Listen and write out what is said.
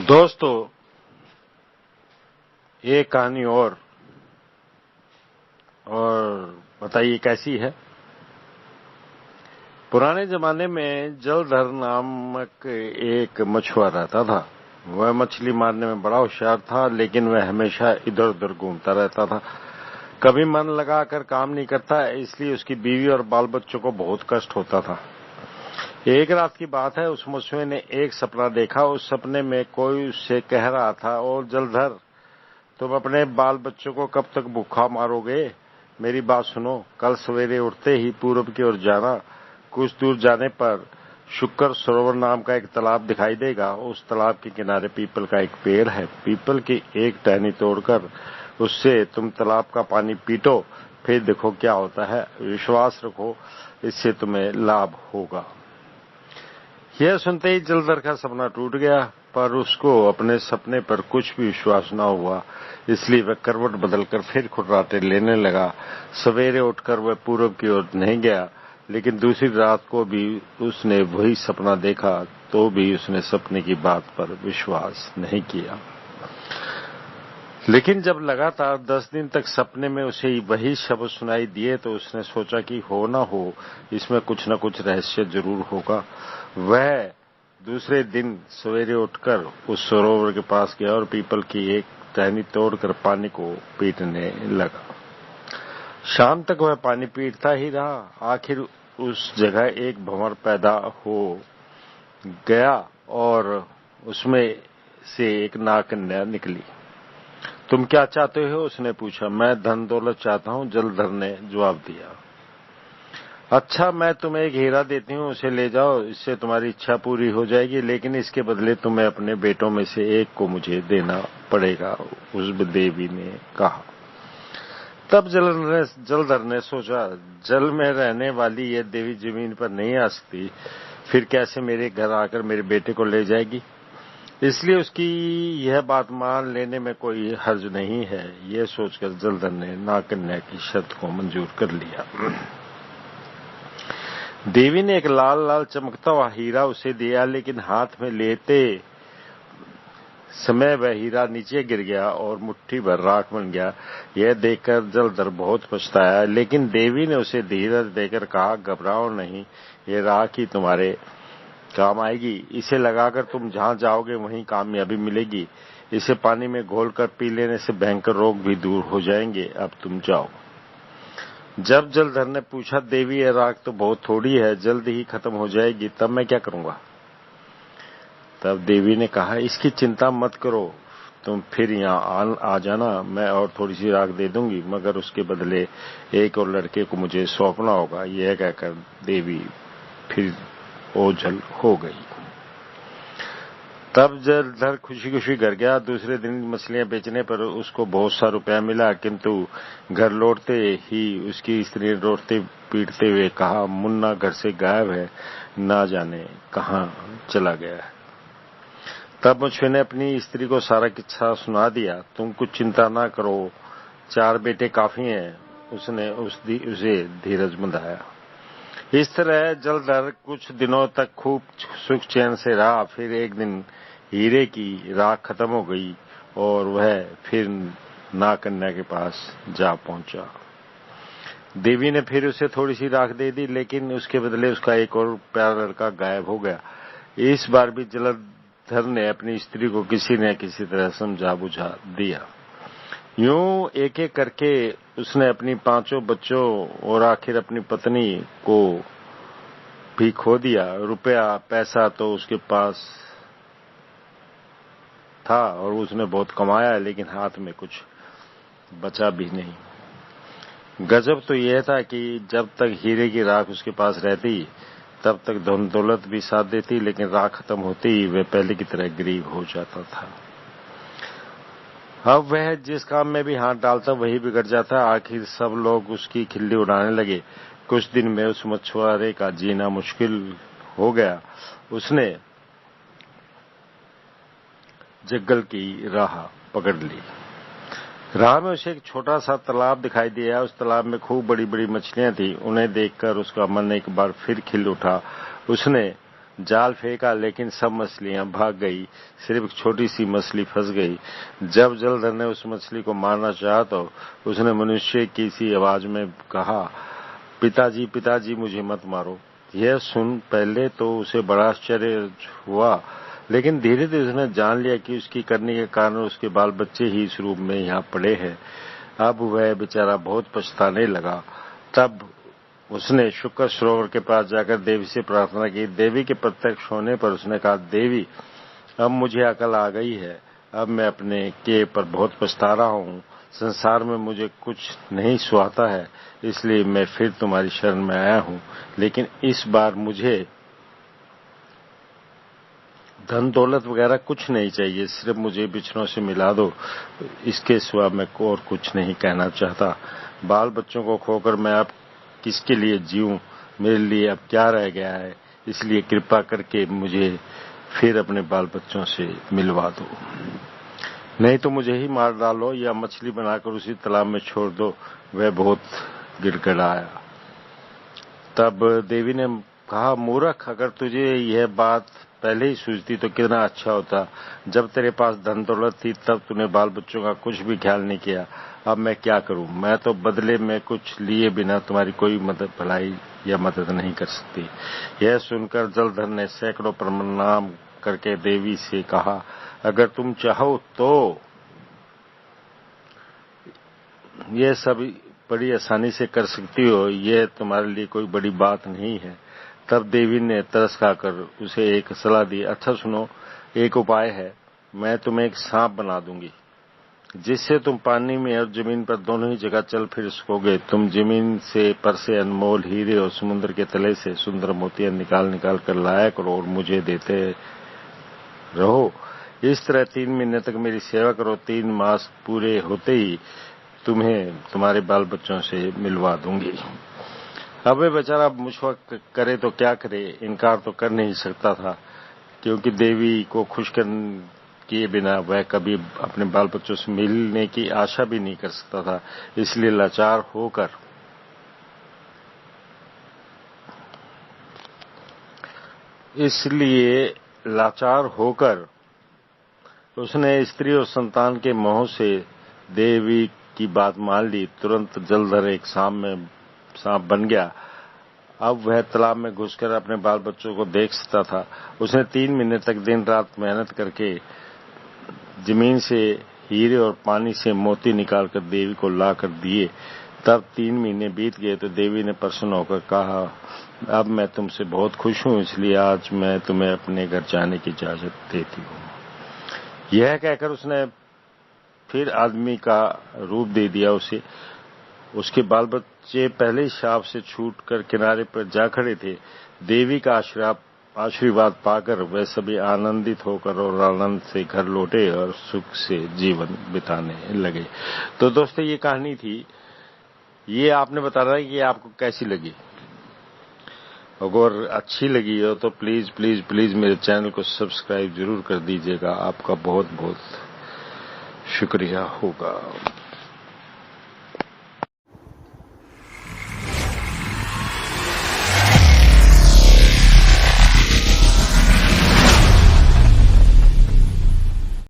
दोस्तों, ये कहानी और बताइए कैसी है। पुराने जमाने में जलधर नामक एक मछुआरा रहता था। वह मछली मारने में बड़ा होशियार था, लेकिन वह हमेशा इधर उधर घूमता रहता था। कभी मन लगाकर काम नहीं करता, इसलिए उसकी बीवी और बाल बच्चों को बहुत कष्ट होता था। एक रात की बात है, उस मछुए ने एक सपना देखा। उस सपने में कोई उससे कह रहा था, और जलधर, तुम अपने बाल बच्चों को कब तक भूखा मारोगे? मेरी बात सुनो। कल सवेरे उठते ही पूरब की ओर जाना। कुछ दूर जाने पर शुक्र सरोवर नाम का एक तालाब दिखाई देगा। उस तालाब के किनारे पीपल का एक पेड़ है। पीपल की एक टहनी तोड़कर उससे तुम तालाब का पानी पीटो, फिर देखो क्या होता है। विश्वास रखो, इससे तुम्हें लाभ होगा। यह सुनते ही जलधर का सपना टूट गया, पर उसको अपने सपने पर कुछ भी विश्वास न हुआ, इसलिए वह करवट बदलकर फिर खुर्राटे लेने लगा। सवेरे उठकर वह पूरब की ओर नहीं गया, लेकिन दूसरी रात को भी उसने वही सपना देखा, तो भी उसने सपने की बात पर विश्वास नहीं किया। लेकिन जब लगातार 10 दिन तक सपने में उसे वही शब्द सुनाई दिए, तो उसने सोचा कि हो ना हो, इसमें कुछ न कुछ रहस्य जरूर होगा। वह दूसरे दिन सवेरे उठकर उस सरोवर के पास गया और पीपल की एक टहनी तोड़कर पानी को पीटने लगा। शाम तक वह पानी पीटता ही रहा। आखिर उस जगह एक भंवर पैदा हो गया और उसमें से एक नागकन्या निकली। तुम क्या चाहते हो? उसने पूछा। मैं धन दौलत चाहता हूं, जलधर ने जवाब दिया। अच्छा, मैं तुम्हें एक हीरा देती हूँ, उसे ले जाओ, इससे तुम्हारी इच्छा पूरी हो जाएगी, लेकिन इसके बदले तुम्हें अपने बेटों में से एक को मुझे देना पड़ेगा, उस देवी ने कहा। तब जलधर ने सोचा, जल में रहने वाली यह देवी जमीन पर नहीं आ सकती, फिर कैसे मेरे घर आकर मेरे बेटे को ले जाएगी? इसलिए उसकी यह बात मान लेने में कोई हर्ज नहीं है। यह सोचकर जलधर ने नागकन्या की शर्त को मंजूर कर लिया। देवी ने एक लाल लाल चमकता हुआ हीरा उसे दिया, लेकिन हाथ में लेते समय वह हीरा नीचे गिर गया और मुट्ठी भर राख बन गया। यह देखकर जलधर बहुत पछताया, लेकिन देवी ने उसे धीरज देकर कहा, घबराओ नहीं, ये राख ही तुम्हारे काम आएगी। इसे लगाकर तुम जहां जाओगे वहीं कामयाबी मिलेगी। इसे पानी में घोलकर पी लेने से भयंकर रोग भी दूर हो जाएंगे। अब तुम जाओ। जब जलधर ने पूछा, देवी यह राख तो बहुत थोड़ी है, जल्द ही खत्म हो जाएगी, तब मैं क्या करूंगा? तब देवी ने कहा, इसकी चिंता मत करो, तुम फिर यहाँ आ जाना, मैं और थोड़ी सी राख दे दूंगी, मगर उसके बदले एक और लड़के को मुझे सौंपना होगा। यह कहकर देवी फिर ओझल हो गई। तब जलधर खुशी खुशी घर गया। दूसरे दिन मछलियां बेचने पर उसको बहुत सा रुपया मिला, किंतु घर लौटते ही उसकी स्त्री ने रोते पीटते हुए कहा, मुन्ना घर से गायब है, ना जाने कहाँ चला गया है। तब मछुए ने अपनी स्त्री को सारा किस्सा सुना दिया। तुम कुछ चिंता ना करो, 4 बेटे काफी हैं, उसने उसे धीरज बंधाया। इस तरह जलधर कुछ दिनों तक खूब सुख चैन से रहा। फिर एक दिन हीरे की राख खत्म हो गई और वह फिर नागकन्या के पास जा पहुंचा। देवी ने फिर उसे थोड़ी सी राख दे दी, लेकिन उसके बदले उसका एक और प्यारा लड़का गायब हो गया। इस बार भी जलधर ने अपनी स्त्री को किसी न किसी तरह समझा बुझा दिया। यूं एक एक करके उसने अपनी 5 बच्चों और आखिर अपनी पत्नी को भी खो दिया। रुपया पैसा तो उसके पास था और उसने बहुत कमाया, लेकिन हाथ में कुछ बचा भी नहीं। गजब तो यह था कि जब तक हीरे की राख उसके पास रहती, तब तक धन दौलत भी साथ देती, लेकिन राख खत्म होती ही वह पहले की तरह गरीब हो जाता था। अब वह जिस काम में भी हाथ डालता वही बिगड़ जाता। आखिर सब लोग उसकी खिल्ली उड़ाने लगे। कुछ दिन में उस मछुआरे का जीना मुश्किल हो गया। उसने जंगल की राह पकड़ ली। राह में उसे एक छोटा सा तालाब दिखाई दिया। उस तालाब में खूब बड़ी बड़ी मछलियां थी। उन्हें देखकर उसका मन एक बार फिर खिल उठा। उसने जाल फेंका लेकिन सब मछलियां भाग गई, सिर्फ एक छोटी सी मछली फंस गई। जब जलधर ने उस मछली को मारना चाहा तो उसने मनुष्य की सी आवाज में कहा, पिताजी पिताजी मुझे मत मारो। यह सुन पहले तो उसे बड़ा आश्चर्य हुआ, लेकिन धीरे धीरे उसने जान लिया कि उसकी करने के कारण उसके बाल बच्चे ही इस रूप में यहाँ पड़े हैं। अब वह बेचारा बहुत पछताने लगा। तब उसने शुक्र सरोवर के पास जाकर देवी से प्रार्थना की। देवी के प्रत्यक्ष होने पर उसने कहा, देवी अब मुझे अकल आ गई है। अब मैं अपने किए पर बहुत पछता रहा हूँ। संसार में मुझे कुछ नहीं सुहाता है, इसलिए मैं फिर तुम्हारी शरण में आया हूँ। लेकिन इस बार मुझे धन दौलत वगैरह कुछ नहीं चाहिए, सिर्फ मुझे बिछड़ों से मिला दो। इसके सिवा मैं और कुछ नहीं कहना चाहता। बाल बच्चों को खोकर मैं अब किसके लिए जीऊं? मेरे लिए अब क्या रह गया है? इसलिए कृपा करके मुझे फिर अपने बाल बच्चों से मिलवा दो, नहीं तो मुझे ही मार डालो या मछली बनाकर उसी तालाब में छोड़ दो। वह बहुत गिड़गिड़ाया। तब देवी ने कहा, मूर्ख, अगर तुझे यह बात पहले ही सूझती तो कितना अच्छा होता। जब तेरे पास धन दौलत थी तब तूने बाल बच्चों का कुछ भी ख्याल नहीं किया। अब मैं क्या करूं? मैं तो बदले में कुछ लिए बिना तुम्हारी कोई मदद भलाई या मदद नहीं कर सकती। यह सुनकर जलधर ने सैकड़ों प्रणाम करके देवी से कहा, अगर तुम चाहो तो यह सब बड़ी आसानी से कर सकती हो। यह तुम्हारे लिए कोई बड़ी बात नहीं है। तब देवी ने तरस खाकर उसे एक सलाह दी, अच्छा सुनो, एक उपाय है। मैं तुम्हें एक सांप बना दूंगी, जिससे तुम पानी में और जमीन पर दोनों ही जगह चल फिर सकोगे। तुम जमीन से पर से अनमोल हीरे और समुद्र के तले से सुंदर मोतियां निकाल निकाल कर लाया करो और मुझे देते रहो। इस तरह 3 महीने तक मेरी सेवा करो। 3 मास पूरे होते ही तुम्हें तुम्हारे बाल बच्चों से मिलवा दूंगी। अब वे बेचारा मुझको करे तो क्या करे, इनकार तो कर नहीं सकता था, क्योंकि देवी को खुश किए बिना वह कभी अपने बाल बच्चों से मिलने की आशा भी नहीं कर सकता था। इसलिए लाचार होकर उसने स्त्री और संतान के मोह से देवी की बात मान ली। तुरंत जलधर एक सांप बन गया। अब वह तालाब में घुसकर अपने बाल बच्चों को देख सकता था। उसने 3 महीने तक दिन रात मेहनत करके जमीन से हीरे और पानी से मोती निकालकर देवी को लाकर दिए। तब 3 महीने बीत गए तो देवी ने प्रसन्न होकर कहा, अब मैं तुमसे बहुत खुश हूं, इसलिए आज मैं तुम्हें अपने घर जाने की इजाजत देती हूं। यह कहकर उसने फिर आदमी का रूप दे दिया उसे। उसके बाल बच्चे पहले ही शाप से छूटकर किनारे पर जा खड़े थे। देवी का आशीर्वाद पाकर वे सभी आनंदित होकर और आनंद से घर लौटे और सुख से जीवन बिताने लगे। तो दोस्तों, ये कहानी थी। ये आपने बताना है कि आपको कैसी लगी। अगर अच्छी लगी हो तो प्लीज प्लीज प्लीज मेरे चैनल को सब्सक्राइब जरूर कर दीजिएगा। आपका बहुत बहुत शुक्रिया होगा।